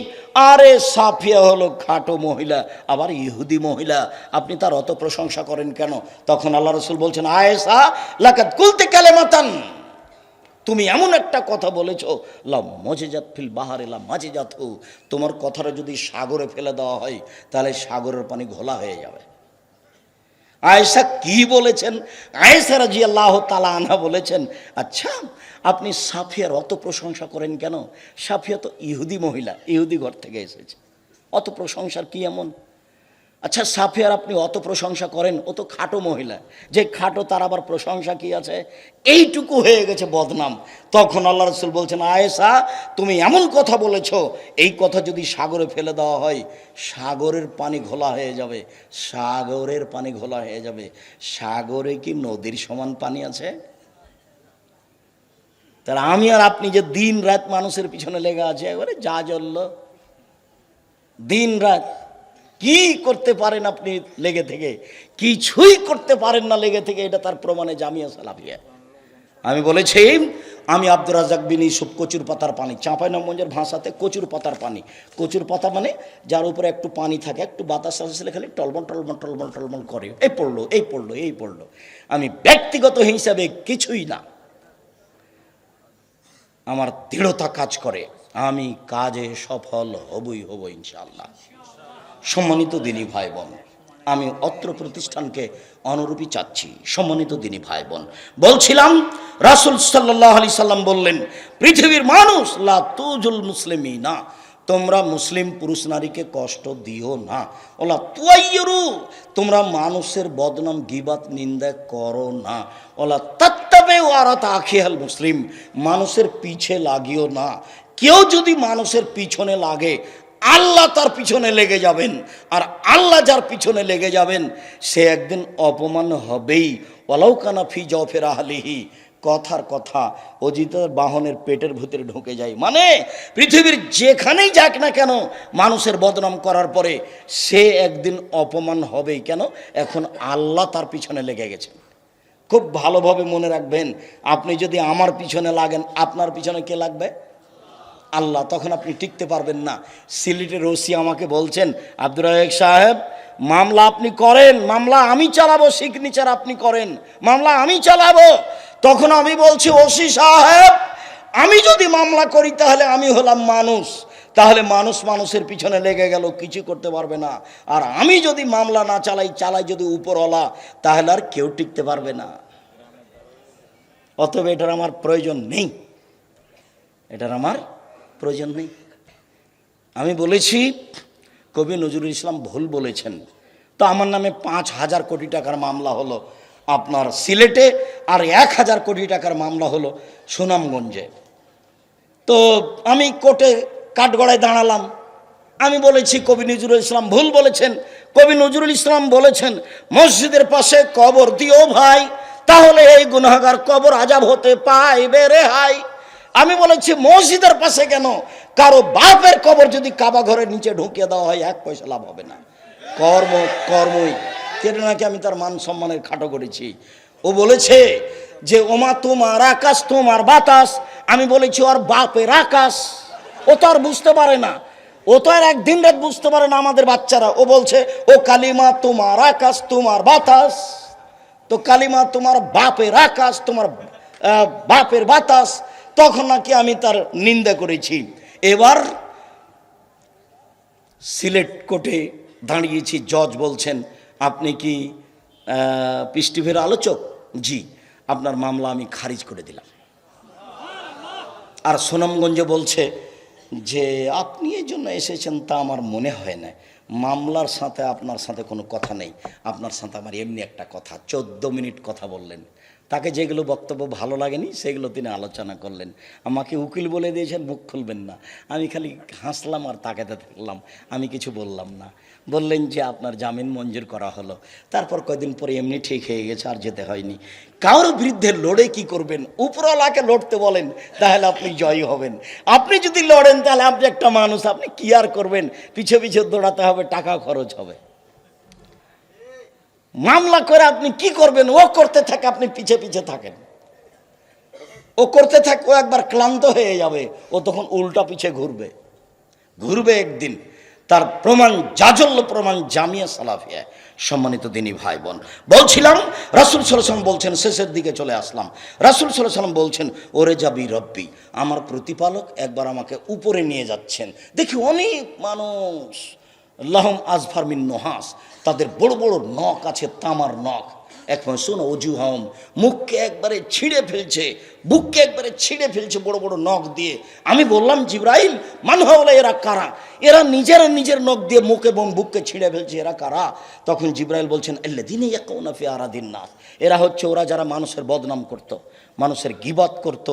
আরে সাফিয়া হলো খাটো মহিলা, আবার ইহুদি মহিলা, আপনি তার অত প্রশংসা করেন কেন? তখন আল্লাহ রাসূল বলছেন, আয়েশা লাকাদ কুলতি কালিমাতান, তুমি এমন একটা কথা বলেছো, লা মুজিজাত ফিল বাহারি লা মাজিজাতহু, তোমার কথাটা যদি সাগরে ফেলে দেওয়া হয় তাহলে সাগরের পানি ঘোলা হয়ে যাবে। আয়েশা কি বলেছেন? আয়েশা রাদিয়াল্লাহু তাআলা আনহা বলেছেন, আচ্ছা আপনি সাফিয়ার অত প্রশংসা করেন কেন? সাফিয়া তো ইহুদি মহিলা, ইহুদি ঘর থেকে এসেছে, অত প্রশংসার কি এমন? আচ্ছা সাফিয়ার আপনি অত প্রশংসা করেন, ও তো খাটো মহিলা, যে খাটো তার আবার প্রশংসা কি আছে? এইটুকু হয়ে গেছে বদনাম। তখন আল্লাহ রাসূল বলছেন, আয়েশা তুমি এমন কথা বলেছো, এই কথা যদি সাগরে ফেলে দেওয়া হয় সাগরের পানি ঘোলা হয়ে যাবে, সাগরের পানি ঘোলা হয়ে যাবে। সাগরে কি নদীর সমান পানি আছে? তাহলে আমি আর আপনি যে দিন রাত মানুষের পিছনে লেগে আছে, একবারে যা জ্বলল দিন রাত, কি করতে পারেন আপনি লেগে থেকে? কিছুই করতে পারেন না লেগে থেকে, এটা তার প্রমাণে জামিয়া সালাফিয়া। আমি বলেছি, আমি আব্দুর রাজ্জাক বিন ইউসুফ কচুর পাতার পানি, চাঁপাইনবাবগঞ্জের ভাষাতে কচুর পাতার পানি, কচুর পাতা মানে যার উপরে একটু পানি থাকে, একটু বাতাস আসলে খালি টলমল টলমল টলমল টলমল করে, এই পড়লো এই পড়লো এই পড়লো। আমি ব্যক্তিগত হিসাবে কিছুই না, আমার দৃঢ়তা কাজ করে, আমি কাজে সফল হবই হব ইনশাআল্লাহ। সম্মানিত দিনী ভাই বোন, আমি অত্র প্রতিষ্ঠানকে অনুরূপী চাচ্ছি। সম্মানিত দিনী ভাই বোন, বলছিলাম রাসূল সাল্লাল্লাহু আলাইহি সাল্লাম বললেন, পৃথিবীর মানুষ লা তুজুল মুসলিমিনা, তোমরা মুসলিম পুরুষ নারীকে কষ্ট দিও না। ওলা তুয়াইয়ুরু, তোমরা মানুষের বদনাম গীবাত নিন্দা করো না। ওলা তাত্তাবে ওয়ারাত আখিয়াল মুসলিম, মানুষের পিছে লাগিও না। কেউ যদি মানুষের পিছনে লাগে আল্লাহ তার পিছনে লেগে যাবেন, আর আল্লাহ যার পিছনে লেগে যাবেন সে একদিন অপমান হবেই। ওয়ালাউ কানা ফি জাওফির আহলিহি, কথার কথা অজিতের বাহনের পেটের ভিতরে ঢুকে যায়, মানে পৃথিবীর যেখানেই যাক না কেন মানুষের বদনাম করার পরে সে একদিন অপমান হবেই। কেন? এখন আল্লাহ তার পিছনে লেগে গেছেন। খুব ভালোভাবে মনে রাখবেন, আপনি যদি আমার পিছনে লাগেন, আপনার পিছনে কে লাগবে? আল্লাহ। তখন আপনি টিকতে পারবেন না। সিলেটের ওসি আমাকে বলছেন, আব্দুর রাজ্জাক সাহেব মামলা আপনি করেন, মামলা আমি চালাবো, সিগনেচার আপনি করেন, মামলা আমি চালাবো। তখন আমি বলছি, ওসি সাহেব আমি যদি মামলা করি তাহলে আমি হলাম মানুষ, তাহলে মানুষ মানুষের পিছনে লেগে গেল, কিছু করতে পারবে না। আর আমি যদি মামলা না চালাই যদি উপরওয়ালা, তাহলে আর কেউ টিকতে পারবে না। অতএব এটার আমার প্রয়োজন নেই, এটার আমার প্রয়োজন নেই। আমি বলেছি কবি নজরুল ইসলাম ভুল বলেছেন, তো আমার নামে 5,000 কোটি টাকার মামলা হলো আপনার সিলেটে, আর 1,000 কোটি টাকার মামলা হলো সুনামগঞ্জে। তো আমি কোর্টে কাঠগড়ায় দাঁড়ালাম, আমি বলেছি কবি নজরুল ইসলাম ভুল বলেছেন। কবি নজরুল ইসলাম বলেছেন, মসজিদের পাশে কবর দিও ভাই, তাহলে এই গুনাহগার কবর আযাব হতে পাইবে রেহাই। আমি বলেছি মসজিদের পাশে কেন, কারো বাপের কবর যদি কাবা ঘরের নিচে ঢুকিয়ে দেওয়া হয় 1 পয়সা লাভ হবে না। কর্মই কেন নাকি আমি তার মান সম্মানের খাটো করেছি। ও বলেছে যে ওমা তোমার আকাশ তোমার বাতাস, আমি বলেছি ওর বাপের আকাশ। ও তো আর বুঝতে পারে না, ও তো আর একদিন রাত বুঝতে পারে না আমাদের বাচ্চারা। ও বলছে ও কালিমা তোমার আকাশ তোমার বাতাস, তো কালিমা তোমার বাপের আকাশ তোমার বাপের বাতাস। তখন নাকি আমি তার নিন্দা করেছি। এবার সিলেট কোর্টে দাঁড়িয়েছি, জজ বলছেন আপনি কি পিস টিভির আলোচক, জি আপনার মামলা আমি খারিজ করে দিলাম। আর সুনামগঞ্জে বলছে যে আপনি এই জন্য এসেছেন তা আমার মনে হয় না, মামলার সাথে আপনার সাথে কোনো কথা নেই, আপনার সাথে আমার এমনি একটা কথা। 14 মিনিট কথা বললেন, তাকে যেগুলো বক্তব্য ভালো লাগেনি সেগুলো তিনি আলোচনা করলেন। আমাকে উকিল বলে দিয়েছেন মুখ খুলবেন না, আমি খালি হাসলাম আর তাকাতে থাকলাম, আমি কিছু বললাম না। বললেন যে আপনার জামিন মঞ্জুর করা হলো। তারপর কয়দিন পরে এমনি ঠিক হয়ে গেছে, আর যেতে হয়নি। কারোর বিরুদ্ধে লড়ে কি করবেন? উপরওয়ালাকে লড়তে বলেন, তাহলে আপনি জয়ী হবেন। আপনি যদি লড়েন তাহলে আপনি একটা মানুষ, আপনি কি আর করবেন? পিছে পিছে দৌড়াতে হবে, টাকা খরচ হবে। মামলা করে আপনি কি করবেন? ও করতে থাকে, আপনি পিছে পিছে থাকেন। ও করতে থাকে, ও একবার ক্লান্ত হয়ে যাবে, ও তখন উল্টা পিছে ঘুরবে একদিন। তার প্রমাণ, জাজল্য প্রমাণ জামিয়া সালাফিয়া। সম্মানিত দিনী ভাই বোন, বলছিলাম রাসূল সাল্লাল্লাহু আলাইহি ওয়াসাল্লাম বলছেন, শেষের দিকে চলে আসলাম। রাসূল সাল্লাল্লাহু আলাইহি ওয়াসাল্লাম বলছেন, ওরে যাবি রব্বি, আমার প্রতিপালক একবার আমাকে উপরে নিয়ে যাচ্ছেন। দেখি অনেক মানুষ লাহুম আজফার মিন নুহাস, তাদের বড় বড় নখ আছে, তামার নখ। এখন শোনো, অজু হম, মুখকে একবারে ছিঁড়ে ফেলছে, বুককে একবারে ছিঁড়ে ফেলছে বড় বড় নখ দিয়ে। আমি বললাম, জিবরাইল মানহাওলা, এরা কারা? এরা নিজেরা নিজের নখ দিয়ে মুখ এবং বুককে ছিঁড়ে ফেলছে, এরা কারা? তখন জিবরাইল বলছেন, আল্লাযীনা ইয়াকুনা ফি আরাদিন নাস, এরা হচ্ছে ওরা যারা মানুষের বদনাম করত, মানুষের গীবত করত,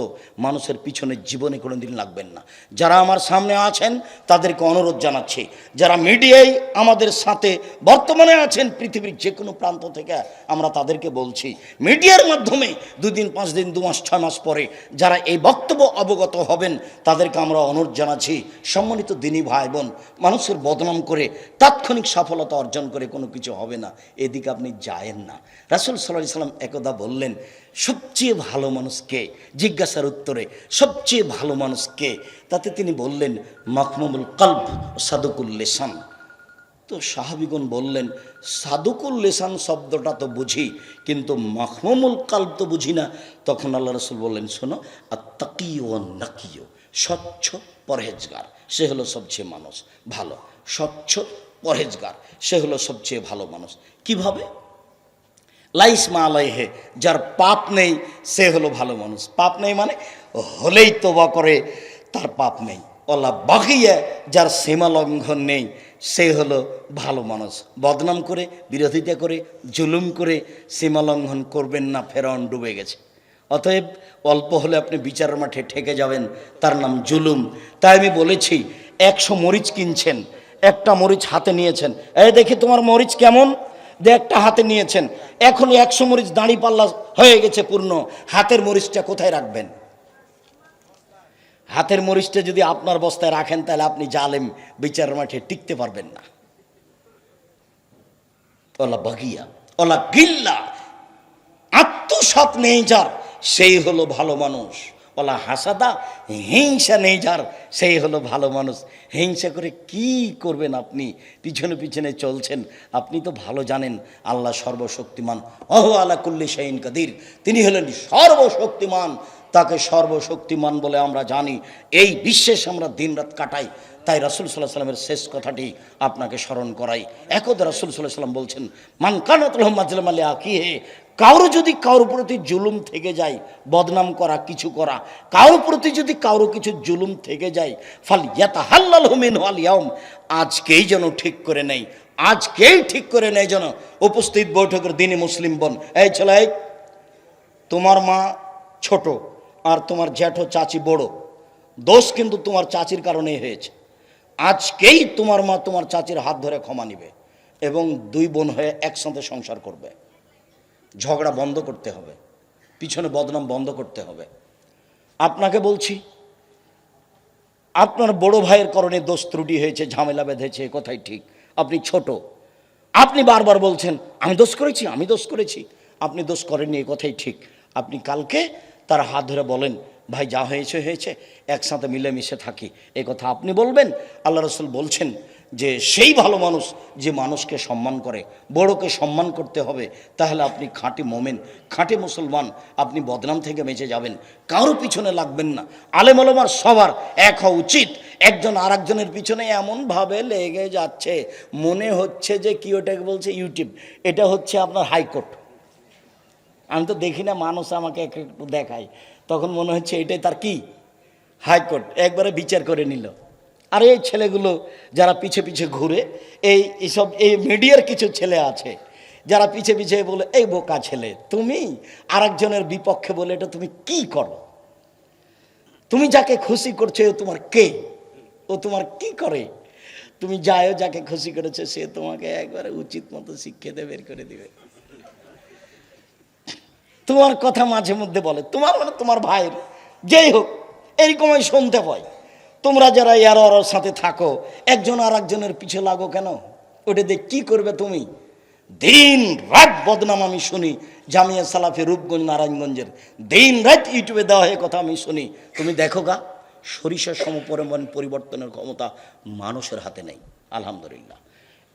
মানুষের পিছনে জীবনে কোনোদিন লাগবেন না। যারা আমার সামনে আছেন তাদেরকে অনুরোধ জানাচ্ছি, যারা মিডিয়ায় আমাদের সাথে বর্তমানে আছেন পৃথিবীর যে কোনো প্রান্ত থেকে, আমরা তাদেরকে বলছি, মিডিয়ার মাধ্যমে 2 দিন 5 দিন 2 মাস 6 মাস পরে যারা এই বক্তব্য অবগত হবেন তাদেরকে আমরা অনুরোধ জানাচ্ছি, সম্মানিত দিনী ভাই বোন, মানুষের বদনাম করে তাৎক্ষণিক সফলতা অর্জন করে কোনো কিছু হবে না, এদিকে আপনি যায়েন না। রাসূল সাল্লাল্লাহু আলাইহি সাল্লাম একদা বললেন, সবচেয়ে ভালো মানুষ কে? জিজ্ঞাসার উত্তরে সবচেয়ে ভালো মানুষ কে? তাতে তিনি বললেন, মাকমুমুল কলব সাদুকুল লিসান। তো সাহাবীগণ বললেন, সাদুকুল লিসান শব্দটা তো বুঝি, কিন্তু মাকমুমুল কলব তো বুঝি না। তখন আল্লাহ রাসূল বললেন, শোনো, আত-তাকি ওয়ান নাকিয়, স্বচ্ছ পরহেজগার, সে হলো সবচেয়ে মানুষ ভালো। স্বচ্ছ পরহেজগার, সে হলো সবচেয়ে ভালো মানুষ। কিভাবে? লাইসমা আলাইহে, যার পাপ নেই সে হলো ভালো মানুষ। পাপ নেই মানে হলেই তোবা করে, তার পাপ নেই। ওলা বাকিয়া, যার সীমা লঙ্ঘন নেই সে হলো ভালো মানুষ। বদনাম করে, বিরোধিতা করে, জুলুম করে সীমা লঙ্ঘন করবেন না, ফেরাউন ডুবে গেছে। অতএব অল্প হলে আপনি বিচারের মাঠে ঠেকে যাবেন, তার নাম জুলুম। তাই আমি বলেছি, 100 মরিচ কিনছেন, একটা মরিচ হাতে নিয়েছেন, এই দেখি তোমার মরিচ কেমন, একটা হাতে নিয়েছেন, এখন 100 মরিচ দাঁড়ি পাল্লা হয়ে গেছে পূর্ণ, হাতের মরিচটা কোথায় রাখবেন? হাতের মরিচটা যদি আপনার বস্তায় রাখেন তাহলে আপনি জালেম, বিচারের মাঠে টিকতে পারবেন না। ওলা বাগিয়া ওলা গিল্লা, আত্মসাৎ নেই যার সেই হলো ভালো মানুষ। ওলা হাসাদা, হিংসা নেই যার সেই হলো ভালো মানুষ। হিংসা করে কি করবেন? আপনি পিছনে পিছনে চলছেন। আপনি তো ভালো জানেন আল্লাহ সর্বশক্তিমান, ওহু আলা কুল্লি শাইইন কাদির, তিনি হলেন সর্বশক্তিমান। তাকে সর্বশক্তিমান বলে আমরা জানি, এই বিশ্বাসে আমরা দিনরাত কাটাই। তাই রাসূল সাল্লাল্লাহু আলাইহি সাল্লামের শেষ কথাটি আপনাকে স্মরণ করাই। একদা রাসূল সাল্লাল্লাহু আলাইহি সাল্লাম বলছেন, মান কানাত লাহু মাজলামা লিআখিহি, কারো যদি কারোর প্রতি জুলুম থেকে যায়, বদনাম করা, কিছু করা, কারোর প্রতি যদি কারো কিছু জুলুম থেকে যায়, ফাল ইয়াতাহাল্লালহু মিনহু আল ইয়াউম, আজকেই যেন ঠিক করে নেই, আজকেই ঠিক করে নেয় যেন। উপস্থিত বৈঠকের দিনই মুসলিম বোন, এই ছেলে, তোমার মা ছোট আর তোমার জ্যাঠো চাচি বড়, দোষ কিন্তু তোমার চাচির কারণেই হয়েছে। আজকেই তোমার মা তোমার চাচির হাত ধরে ক্ষমা নিবে এবং 2 বোন হয়ে একসাথে সংসার করবে। ঝগড়া বন্ধ করতে হবে, পিছনে বদনাম বন্ধ করতে হবে। আপনাকে বলছি, আপনার বড় ভাইয়ের কারণে দোষ ত্রুটি হয়েছে, ঝামেলা বেঁধেছে, কথাই ঠিক। আপনি ছোট, আপনি বারবার বলছেন আমি দোষ করেছি, আমি দোষ করেছি। আপনি দোষ করেননি, এ কথাই ঠিক। আপনি কালকে তার হাত ধরে বলেন, ভাই যা হয়েছে হয়েছে, একসাথে মিলেমিশে থাকি, এ কথা আপনি বলবেন। আল্লাহ রাসূল বলছেন যে সেই ভালো মানুষ যে মানুষকে সম্মান করে, বড়কে সম্মান করতে হবে। তাহলে আপনি খাঁটি মোমেন, খাঁটি মুসলমান, আপনি বদনাম থেকে বেঁচে যাবেন, কারো পিছনে লাগবেন না। আলেম ওলামার সবার এক হওয়া উচিত। একজন আর একজনের পিছনে এমনভাবে লেগে যাচ্ছে, মনে হচ্ছে যে কি ওটাকে বলছে ইউটিউব, এটা হচ্ছে আপনার হাইকোর্ট। আমি তো দেখি না, মানুষ আমাকে একটু দেখায়, তখন মনে হচ্ছে এটাই তার কি হাইকোর্ট, একবারে বিচার করে নিল। আর এই ছেলেগুলো যারা পিছে পিছে ঘুরে, এইসব এই মিডিয়ার কিছু ছেলে আছে যারা পিছে পিছে বলে, এই বোকা ছেলে তুমি আরেকজনের বিপক্ষে বলে এটা তুমি কি করো? তুমি যাকে খুশি করছো ও তোমার কে? ও তোমার কি করে? তুমি যাও, যাকে খুশি করেছে সে তোমাকে একবারে উচিত মতো শিক্ষা দিয়ে বের করে দিবে। তোমার কথা মাঝে মধ্যে বলে, তোমার মানে তোমার ভাইয়ের, যেই হোক, এরকমই শুনতে পাই। তোমরা যারা ওর সাথে থাকো, একজন আর একজনের পিছে লাগো কেন? ওটা দিয়ে কি করবে তুমি? দিন রাত বদনাম আমি শুনি। জামিয়া সালাফি রূপগঞ্জ নারায়ণগঞ্জের দিন রাত ইউটিউবে দেওয়া হয়ে কথা আমি শুনি। তুমি দেখো গা, সরিষার সমপরিমাণ পরিবর্তনের ক্ষমতা মানুষের হাতে নেই। আলহামদুলিল্লাহ,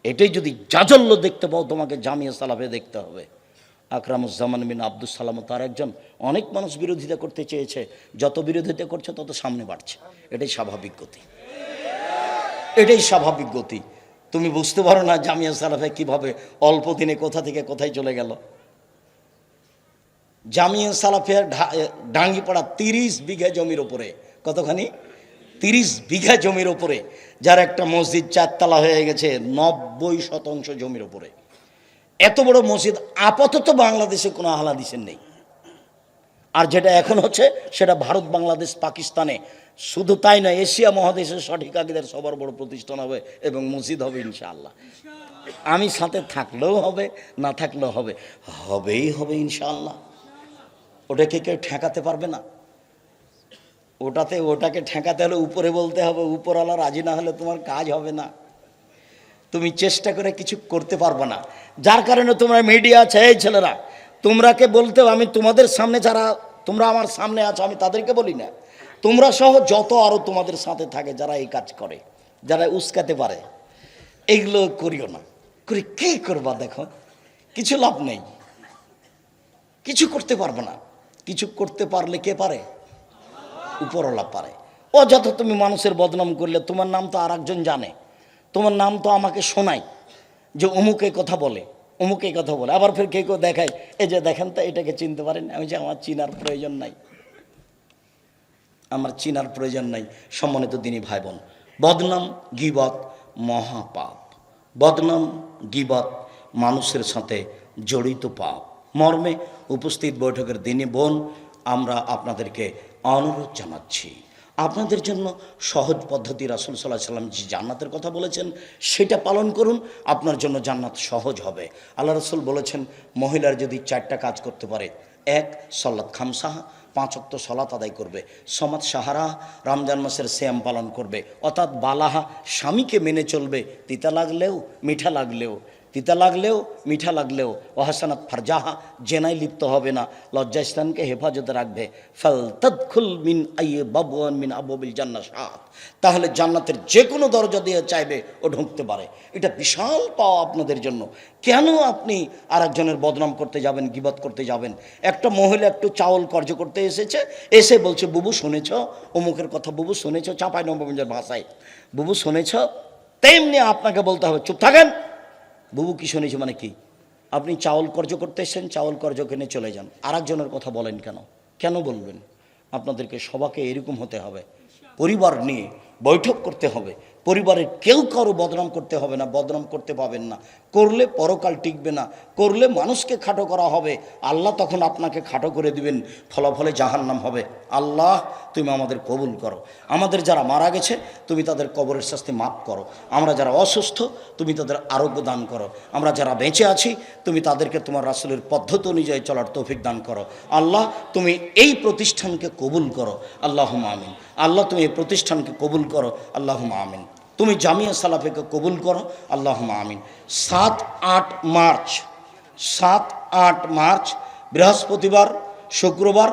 এটাই যদি জাজল্য দেখতে পাও তোমাকে জামিয়া সালাফে দেখতে হবে। আকরামুজ্জামান বিন আব্দুস সালাম তার একজন, অনেক মানুষ বিরোধিতা করতে চেয়েছে, যত বিরোধিতা করছে তত সামনে বাড়ছে। এটাই স্বাভাবিক গতি, এটাই স্বাভাবিক গতি। তুমি বুঝতে পারো না জামিয়া সালাফে কিভাবে অল্প দিনে কোথা থেকে কোথায় চলে গেল। জামিয়া সালাফের ডাঙ্গিপাড়া 30 বিঘা জমির ওপরে, কতখানি 30 বিঘা জমির ওপরে, যার একটা মসজিদ 4 তলা হয়ে গেছে 90% জমির ওপরে। এত বড় মসজিদ আপাতত বাংলাদেশে কোনো আহলাদিসের নেই। আর যেটা এখন হচ্ছে সেটা ভারত, বাংলাদেশ, পাকিস্তানে, শুধু তাই নয়, এশিয়া মহাদেশের সঠিক আকীদার সবার বড় প্রতিষ্ঠান হবে এবং মসজিদ হবে ইনশাআল্লাহ। আমি সাথে থাকলেও হবে, না থাকলেও হবে, হবেই হবে ইনশাআল্লাহ। ওটাকে কেউ ঠেকাতে পারবে না। ওটাকে ঠেকাতে হলে উপরে বলতে হবে, উপরওয়ালা রাজি না হলে তোমার কাজ হবে না। তুমি চেষ্টা করে কিছু করতে পারবে না। যার কারণে তোমরা মিডিয়া আছে, এই ছেলেরা তোমরাকে বলতেও, আমি তোমাদের সামনে, যারা তোমরা আমার সামনে আছো আমি তাদেরকে বলি না, তোমরা সহ যত আরও তোমাদের সাথে থাকে যারা এই কাজ করে, যারা উস্কাতে পারে, এইগুলো করিও না। করে কি করবা? দেখো কিছু লাভ নেই, কিছু করতে পারবে না। কিছু করতে পারলে কে পারে? উপরওয়ালা পারে। অযথা তুমি মানুষের বদনাম করলে তোমার নাম তো আর একজন জানে, তোমার নাম তো আমাকে শোনায় যে অমুক এই কথা বলে, অমুক এই কথা বলে। আবার ফের কেউ দেখায়, এই যে দেখেন তো এটাকে চিনতে পারেন। আমি যে আমার চিনার প্রয়োজন নাই, আমার চিনার প্রয়োজন নাই। সম্মানিত দিনী ভাই বোন, বদনাম গীবত মহাপাপ। বদনাম গীবত মানুষের সাথে জড়িত পাপ মর্মে উপস্থিত বৈঠকের দিনী বোন, আমরা আপনাদেরকে অনুরোধ জানাচ্ছি, আপনাদের জন্য সহজ পদ্ধতি রাসূল সাল্লাল্লাহু আলাইহি সাল্লাম যে জান্নাতের কথা বলেছেন সেটা পালন করুন, আপনার জন্য জান্নাত সহজ হবে। আল্লাহ রাসূল বলেছেন, মহিলার যদি 4টা কাজ করতে পারে, 1 সলাত খামসাহা, 5 ওয়াক্ত সলাত আদায় করবে, সমাত সাহারা, রমজান মাসের সিয়াম পালন করবে, অর্থাৎ বালাহা, স্বামীকে মেনে চলবে, তিতা লাগলেও মিঠা লাগলেও, তিতা লাগলেও মিঠা লাগলেও, ওহাসানাত ফারজাহা, জেনায় লিপ্ত হবে না, লজ্জাস্থানকে হেফাজতে রাখবে, ফাল তাদখুল মিন আইয়ি বাবওয়ান মিন আবওয়াবিল জান্নাহ শাত, তাহলে জান্নাতের যে কোনো দরজা দিয়ে চাইবে ও ঢুকতে পারে। এটা বিশাল পাওয়া আপনাদের জন্য। কেন আপনি আর একজনের বদনাম করতে যাবেন, গীবত করতে যাবেন? একটা মহিলা একটু চাউল কর্জ করতে এসেছে, এসে বলছে, বুবু শুনেছ অমুকের কথা, বুবু শুনেছ, চাঁপাইনবাবগঞ্জের ভাষায়, বুবু শুনেছ, তেমনি আপনাকে বলতে হবে, চুপ থাকেন। বুবু কি শুনেছি মানে কি? আপনি চাউল কর্জ করতে এসেছেন, চাউল কর্জ কিনে চলে যান, আর একজনের কথা বলেন কেন? কেন বলবেন? আপনাদেরকে সবাইকে এরকম হতে হবে, পরিবার নিয়ে বৈঠক করতে হবে, পরিবারের কেউ কারো বদনাম করতে হবে না, বদনাম করতে পাবেন না। করলে পরকাল টিকবে না, করলে মানুষকে খাটো করা হবে, আল্লাহ তখন আপনাকে খাটো করে দিবেন, ফলাফলে জাহান্নাম হবে। আল্লাহ তুমি আমাদের কবুল করো। আমাদের যারা মারা গেছে তুমি তাদের কবরের শাস্তি মাফ করো। আমরা যারা অসুস্থ তুমি তাদের আরোগ্য দান করো। আমরা যারা বেঁচে আছি তুমি তাদেরকে তোমার রাসূলের পদ্ধতি অনুযায়ী চলার তৌফিক দান করো। আল্লাহ তুমি এই প্রতিষ্ঠানকে কবুল করো, আল্লাহুম্মা আমিন। আল্লাহ তুমি এই প্রতিষ্ঠানকে কবুল করো, আল্লাহুম্মা আমিন। তুমি জামিয়া সালাফিকে কবুল করো, আল্লাহুম্মা আমিন। 7-8 মার্চ, 7-8 মার্চ বৃহস্পতিবার, শুক্রবার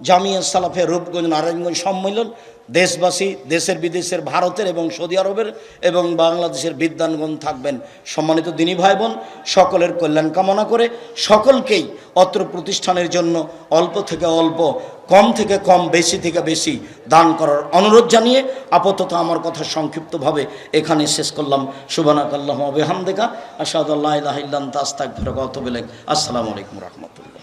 জামিয়া সালাফে রূপগঞ্জ নারায়ণগঞ্জ সম্মেলন, দেশবাসী, দেশের বিদেশের, ভারতের এবং সৌদি আরবের এবং বাংলাদেশের বিদ্বানগণ থাকবেন। সম্মানিত দিনী ভাই বোন, সকলের কল্যাণ কামনা করে সকলকেই অত্র প্রতিষ্ঠানের জন্য অল্প থেকে অল্প, কম থেকে কম, বেশি থেকে বেশি দান করার অনুরোধ জানিয়ে আপাতত আমার কথা সংক্ষিপ্তভাবে এখানে শেষ করলাম। সুবহানাকাল্লাহু ওয়া বিহামদিকা আশহাদু আল্লা ইলাহা ইল্লা আনতা আস্তাগফিরুকা ওয়া আতুবু ইলাইক। আসসালামু আলাইকুম ওয়া রাহমাতুল্লাহ।